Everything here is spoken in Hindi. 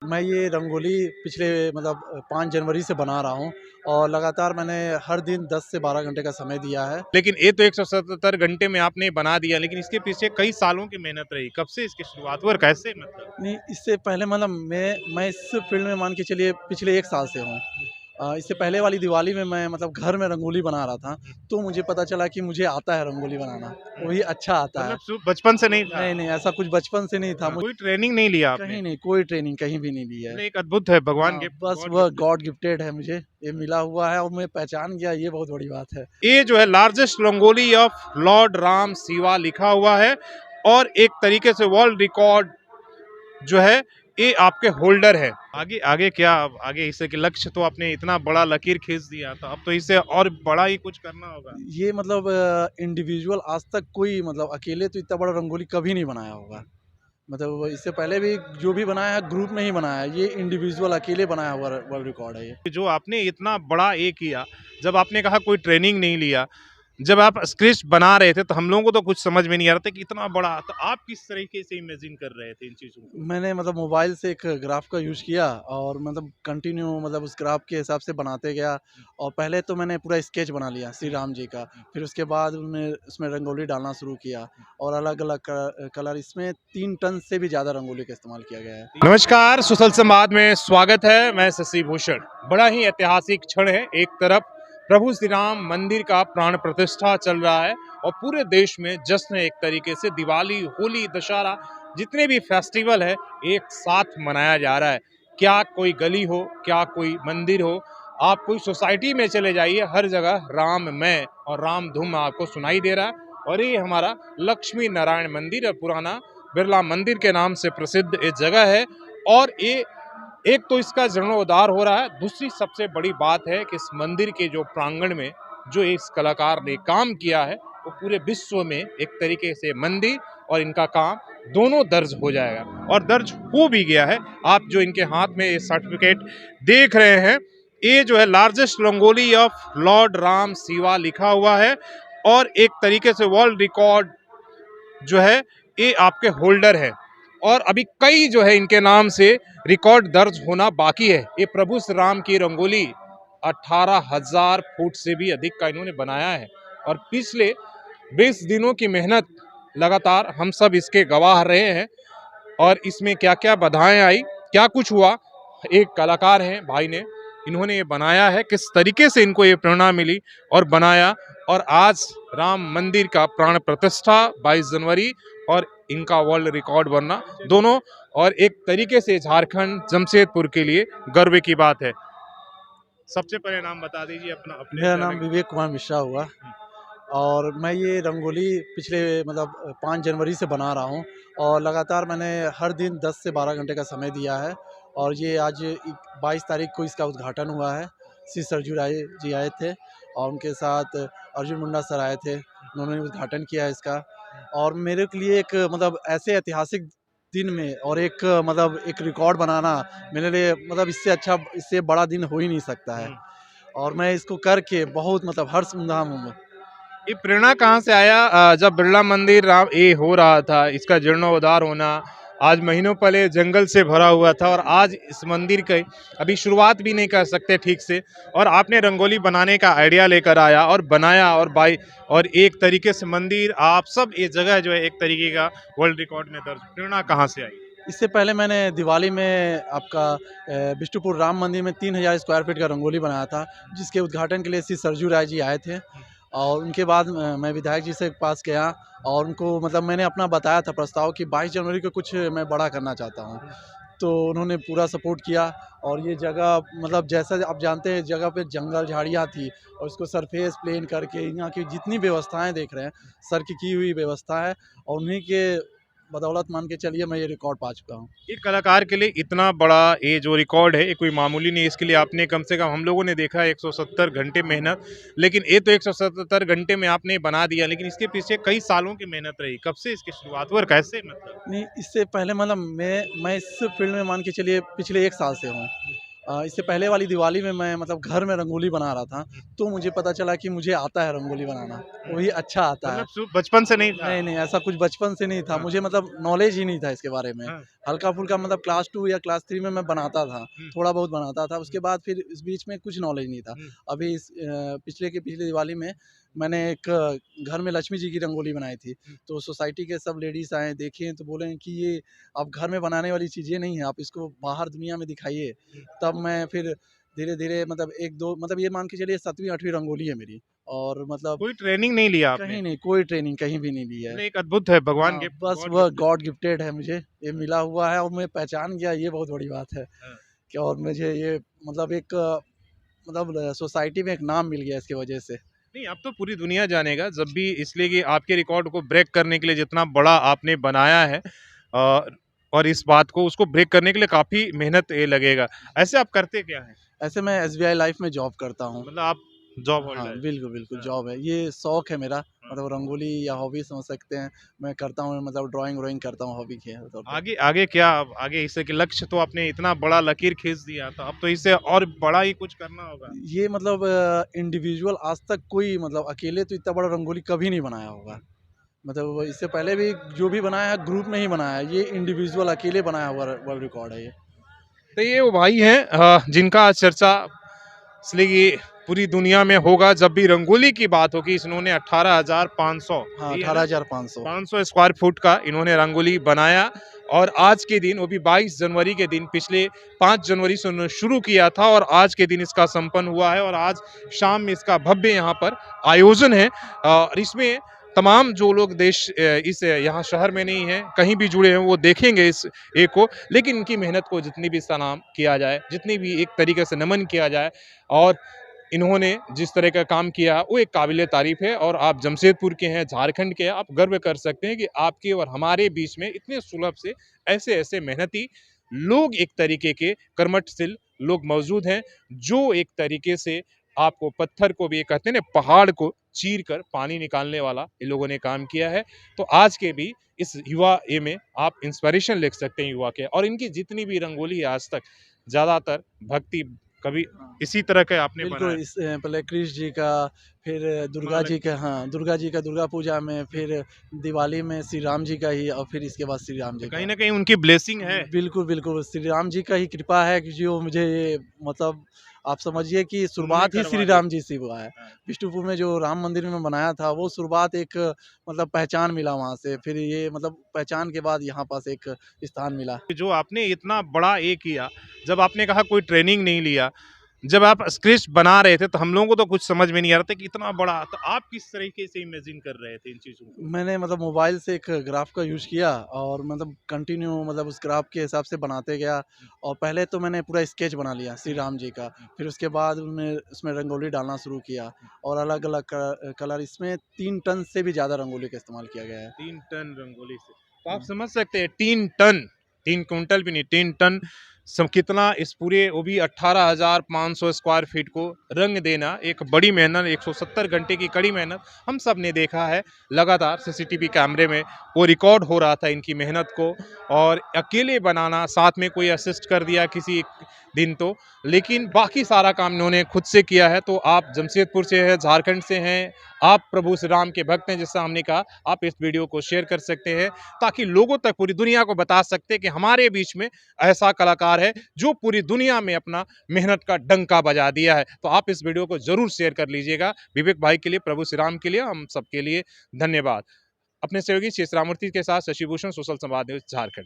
मैं ये रंगोली पिछले 5 जनवरी से बना रहा हूँ और लगातार मैंने हर दिन 10 से 12 घंटे का समय दिया है। लेकिन ये तो 177 घंटे में आपने बना दिया, लेकिन इसके पीछे कई सालों की मेहनत रही। कब से इसकी शुरुआत हुई और कैसे मतलब? नहीं, इससे पहले मैं इस फ़ील्ड में मान के चलिए पिछले 1 साल से हूँ। इससे पहले वाली दिवाली में मैं घर में रंगोली बना रहा था, तो मुझे पता चला कि मुझे आता है रंगोली बनाना, वो भी अच्छा आता है। मतलब बचपन से नहीं था? नहीं, नहीं, ऐसा कुछ बचपन से नहीं था। हाँ, कोई ट्रेनिंग नहीं लिया आपने? कहीं नहीं, कोई ट्रेनिंग कहीं भी नहीं ली है। मतलब एक अद्भुत है, भगवान हाँ, गिफ्ट, बस गॉड वह गिफ्टेड। गॉड गिफ्टेड है मुझे, ये मिला हुआ है और मैं पहचान गया, ये बहुत बड़ी बात है। ये जो है largest rangoli of Lord Ram Siva लिखा हुआ है और एक तरीके से वर्ल्ड रिकॉर्ड जो है ये आपके होल्डर है। आगे आगे क्या, अब आगे इससे के लक्ष्य तो आपने इतना बड़ा लकीर खींच दिया, तो अब तो इसे और बड़ा ही कुछ करना होगा। ये इंडिविजुअल आज तक कोई अकेले तो इतना बड़ा रंगोली कभी नहीं बनाया होगा। इससे पहले भी जो भी बनाया है ग्रुप में ही बनाया है, ये इंडिविजुअल अकेले बनाया हुआ वर्ल्ड रिकॉर्ड है ये। जो आपने इतना बड़ा ये किया, जब आपने कहा कोई ट्रेनिंग नहीं लिया, जब आप स्क्रिप्ट बना रहे थे तो हम लोगों को तो कुछ समझ में नहीं आ रहा था कि इतना बड़ा, तो आप किस तरीके से इमेजिन कर रहे थे इन चीजों को? मैंने मोबाइल से एक ग्राफ का यूज़ किया और कंटिन्यू उस ग्राफ के हिसाब से बनाते गया और पहले तो मैंने पूरा स्केच बना लिया श्री राम जी का। फिर उसके बाद उनमें उसमें रंगोली डालना शुरू किया और अलग-अलग कलर इसमें 3 टन से भी ज़्यादा रंगोली का इस्तेमाल किया गया है। नमस्कार, सुसल संवाद में स्वागत है। मैं शशि भूषण। बड़ा ही ऐतिहासिक क्षण है। एक तरफ प्रभु श्री राम मंदिर का प्राण प्रतिष्ठा चल रहा है और पूरे देश में जश्न है। एक तरीके से दिवाली, होली, दशहरा, जितने भी फेस्टिवल है एक साथ मनाया जा रहा है। क्या कोई गली हो, क्या कोई मंदिर हो, आप कोई सोसाइटी में चले जाइए, हर जगह राममय और राम धूम आपको सुनाई दे रहा है। और ये हमारा लक्ष्मी नारायण मंदिर है, पुराना बिरला मंदिर के नाम से प्रसिद्ध ये जगह है। और ये एक तो इसका जीर्णोद्धार हो रहा है, दूसरी सबसे बड़ी बात है कि इस मंदिर के जो प्रांगण में जो इस कलाकार ने काम किया है वो पूरे विश्व में एक तरीके से मंदिर और इनका काम दोनों दर्ज हो जाएगा और दर्ज हो भी गया है। आप जो इनके हाथ में ये सर्टिफिकेट देख रहे हैं, ये जो है largest rangoli of Lord Ram Siva लिखा हुआ है और एक तरीके से वर्ल्ड रिकॉर्ड जो है ये आपके होल्डर है। और अभी कई जो है इनके नाम से रिकॉर्ड दर्ज होना बाकी है। ये प्रभु श्री राम की रंगोली 18,000 फुट से भी अधिक का इन्होंने बनाया है और पिछले 20 दिनों की मेहनत लगातार हम सब इसके गवाह रहे हैं। और इसमें क्या क्या बाधाएं आई, क्या कुछ हुआ, एक कलाकार हैं भाई ने, इन्होंने ये बनाया है, किस तरीके से इनको ये प्रेरणा मिली और बनाया। और आज राम मंदिर का प्राण प्रतिष्ठा 22 जनवरी और इनका वर्ल्ड रिकॉर्ड बनना दोनों, और एक तरीके से झारखंड जमशेदपुर के लिए गर्व की बात है। सबसे पहले नाम बता दीजिए अपना, अपने मेरा नाम जाने। विवेक कुमार मिश्रा हुआ और मैं ये रंगोली पिछले 5 जनवरी से बना रहा हूँ और लगातार मैंने हर दिन 10 से 12 घंटे का समय दिया है और ये आज 22 तारीख को इसका उद्घाटन हुआ है। श्री सरजू राय जी आए थे और उनके साथ अर्जुन मुंडा सर आए थे, उन्होंने उद्घाटन किया है इसका। और मेरे के लिए एक ऐसे ऐतिहासिक दिन में और एक रिकॉर्ड बनाना मेरे लिए इससे अच्छा, इससे बड़ा दिन हो ही नहीं सकता है और मैं इसको करके बहुत हर्ष हूँ। ये प्रेरणा कहाँ से आया? जब बिरला मंदिर राम ये हो रहा था, इसका जीर्णोद्धार होना, आज महीनों पहले जंगल से भरा हुआ था और आज इस मंदिर के अभी शुरुआत भी नहीं कर सकते ठीक से, और आपने रंगोली बनाने का आइडिया लेकर आया और बनाया और बाई, और एक तरीके से मंदिर आप सब ये जगह जो है एक तरीके का वर्ल्ड रिकॉर्ड में दर्ज। प्रेरणा कहाँ से आई? इससे पहले मैंने दिवाली में बिष्टुपुर राम मंदिर में 3000 स्क्वायर फीट का रंगोली बनाया था, जिसके उद्घाटन के लिए श्री सरजू राय जी आए थे और उनके बाद मैं विधायक जी से पास गया और उनको मैंने अपना बताया था प्रस्ताव कि 22 जनवरी को कुछ मैं बड़ा करना चाहता हूँ। तो उन्होंने पूरा सपोर्ट किया और ये जगह जैसा आप जानते हैं, जगह पे जंगल झाड़ियाँ थी और इसको सरफेस प्लेन करके यहाँ की जितनी व्यवस्थाएं देख रहे हैं, सर की हुई व्यवस्था है और उन्हीं के बदौलत मान के चलिए मैं ये रिकॉर्ड पा चुका हूँ। एक कलाकार के लिए इतना बड़ा ये जो रिकॉर्ड है ये कोई मामूली नहीं। इसके लिए आपने कम से कम, हम लोगों ने देखा 170 घंटे मेहनत, लेकिन ये तो 177 घंटे में आपने बना दिया, लेकिन इसके पीछे कई सालों की मेहनत रही। कब से इसकी शुरुआत हुई और कैसे मतलब? नहीं, इससे पहले मैं इस फील्ड में मान के चलिए पिछले 1 साल से हूँ। इससे पहले वाली दिवाली में मैं घर में रंगोली बना रहा था, तो मुझे पता चला कि मुझे आता है रंगोली बनाना, वही अच्छा आता है। मतलब बचपन से नहीं था। नहीं, नहीं, ऐसा कुछ बचपन से नहीं था। हाँ। मुझे मतलब नॉलेज ही नहीं था इसके बारे में। हाँ। हल्का-फुल्का मतलब क्लास 2 या क्लास 3 में मैं बनाता था, हुँ, थोड़ा बहुत बनाता था। उसके हुँ, बाद फिर इस बीच में कुछ नॉलेज नहीं था। हुँ, अभी पिछले के पिछले दिवाली में मैंने एक घर में लक्ष्मी जी की रंगोली बनाई थी। हुँ, तो सोसाइटी के सब लेडीज़ आए, देखे तो बोले कि ये आप घर में बनाने वाली चीज़ें नहीं हैं, आप इसको बाहर दुनिया में दिखाइए। हुँ। तब मैं फिर धीरे-धीरे मतलब 1-2 मतलब ये मान के चलिए 7वीं 8वीं रंगोली है मेरी और मतलब कोई ट्रेनिंग नहीं लिया आपने? कहीं नहीं, कोई ट्रेनिंग कहीं भी नहीं ली है। मतलब एक अद्भुत है भगवान हाँ, गिफ्ट बस गॉड वह गिफ्टेड। गॉड गिफ्टेड है मुझे, ये हाँ, मिला हुआ है और मैं पहचान गया ये बहुत बड़ी बात है हाँ। कि और मुझे ये मतलब एक मतलब सोसाइटी में एक नाम मिल गया इसकी वजह से। नहीं, अब तो पूरी दुनिया जानेगा जब भी इसलिए कि आपके रिकॉर्ड को ब्रेक करने के लिए जितना बड़ा आपने बनाया है अ, और इस बात को उसको ब्रेक करने के लिए काफ़ी मेहनत ये लगेगा। ऐसे आप करते क्या हैं? ऐसे मैं एसबीआई लाइफ में जॉब करता हूँ। मतलब आप जॉब हाँ, होल्डर हैं। बिल्कुल, बिल्कुल हाँ, जॉब है। ये शौक है मेरा हाँ। मतलब रंगोली या हॉबी समझ सकते हैं। मैं करता हूँ मतलब ड्राइंग-व्राइंग करता हूँ हॉबी के तौर पे। आगे आगे क्या अब आगे इससे कि लक्ष्य तो आपने इतना बड़ा लकीर खींच दिया था, अब तो इससे और बड़ा ही कुछ करना होगा। ये मतलब इंडिविजुअल आज तक कोई मतलब अकेले तो इतना बड़ा रंगोली कभी नहीं बनाया होगा। हुँ। मतलब इससे पहले भी जो भी बनाया है ग्रुप में ही बनाया है। ये इंडिविजुअल अकेले बनाया हुआ वर्ल्ड रिकॉर्ड है ये। तो ये वो भाई हैं जिनका आज चर्चा इसलिए कि पूरी दुनिया में होगा जब भी रंगोली की बात होगी इन्होंने 18,500 हाँ, यही है ना 18,500 500 स्क्वायर फुट का इन्होंने रंगोली बनाया और आज के दिन वो भी 22 जनवरी के दिन पिछले 5 जनवरी से उन्होंने शुरू किया था और आज के दिन इसका संपन्न हुआ है और आज शाम में इसका भव्य यहाँ पर आयोजन है और इसमें तमाम जो लोग देश इस यहाँ शहर में नहीं है कहीं भी जुड़े हैं वो देखेंगे इस एक को लेकिन इनकी मेहनत को जितनी भी सलाम किया जाए जितनी भी एक तरीके से नमन किया जाए और इन्होंने जिस तरह का काम किया वो एक काबिल तारीफ है और आप जमशेदपुर के हैं झारखंड के हैं आप गर्व कर सकते हैं कि आपके और हमारे बीच में इतने सुलभ से ऐसे ऐसे मेहनती लोग एक तरीके के कर्मठशील लोग मौजूद हैं जो एक तरीके से आपको पत्थर को भी ये कहते हैं ना पहाड़ को चीर कर पानी निकालने वाला इन लोगों ने काम किया है तो आज के भी इस युवा ए में आप इंस्पिरेशन लिख सकते हैं युवा के और इनकी जितनी भी रंगोली है आज तक ज्यादातर भक्ति कभी हाँ, इसी तरह का आपने बिल्कुल बनाया इस पहले कृष्ण जी का, फिर दुर्गा जी महालक्ष्मी का हाँ, दुर्गा जी का दुर्गा पूजा में, फिर दिवाली में श्री राम जी का ही और फिर इसके बाद श्री राम तो जी कहीं का। ना कहीं उनकी ब्लेसिंग है बिल्कुल, बिल्कुल श्री राम जी का ही कृपा है कि जो मुझे ये मतलब आप समझिए कि उन्होंने शुरुआत ही करवा श्री दी राम जी से हुआ है। हाँ। विष्णुपुर में जो राम मंदिर में बनाया था वो शुरुआत एक मतलब पहचान मिला वहाँ से, फिर ये मतलब पहचान के बाद यहाँ पास एक स्थान मिला। जो आपने इतना बड़ा ये किया जब आपने कहा कोई ट्रेनिंग नहीं लिया जब आप स्क्रिप्ट बना रहे थे तो हम लोगों को तो कुछ समझ में नहीं आ रहा था कि इतना बड़ा तो आप किस तरीके से इमेजिन कर रहे थे इन चीजों को मैंने मतलब मोबाइल से एक ग्राफ का यूज़ किया और मतलब कंटिन्यू मतलब उस ग्राफ के हिसाब से बनाते गया और पहले तो मैंने पूरा स्केच बना लिया श्री राम जी का। फिर उसके बाद मैं उसमें रंगोली डालना शुरू किया और अलग-अलग कलर इसमें 3 टन से भी ज़्यादा रंगोली का इस्तेमाल किया गया है। 3 टन रंगोली से तो आप हुँ। समझ सकते हैं 3 टन 3 कुंटल भी नहीं 3 टन कितना इस पूरे वो भी 18,500 स्क्वायर फीट को रंग देना एक बड़ी मेहनत 170 घंटे की कड़ी मेहनत हम सब ने देखा है लगातार सीसीटीवी कैमरे में वो रिकॉर्ड हो रहा था इनकी मेहनत को और अकेले बनाना साथ में कोई असिस्ट कर दिया किसी दिन तो लेकिन बाकी सारा काम इन्होंने खुद से किया है तो आप जमशेदपुर से हैं झारखंड से हैं आप प्रभु श्री राम के भक्त हैं जैसा हमने कहा आप इस वीडियो को शेयर कर सकते हैं ताकि लोगों तक पूरी दुनिया को बता सकते हैं कि हमारे बीच में ऐसा कलाकार है जो पूरी दुनिया में अपना मेहनत का डंका बजा दिया है तो आप इस वीडियो को जरूर शेयर कर लीजिएगा विवेक भाई के लिए प्रभु श्री राम के लिए हम सबके लिए धन्यवाद अपने सहयोगी शेष रामूर्ति के साथ शशिभूषण सोशल संवाद न्यूज झारखंड।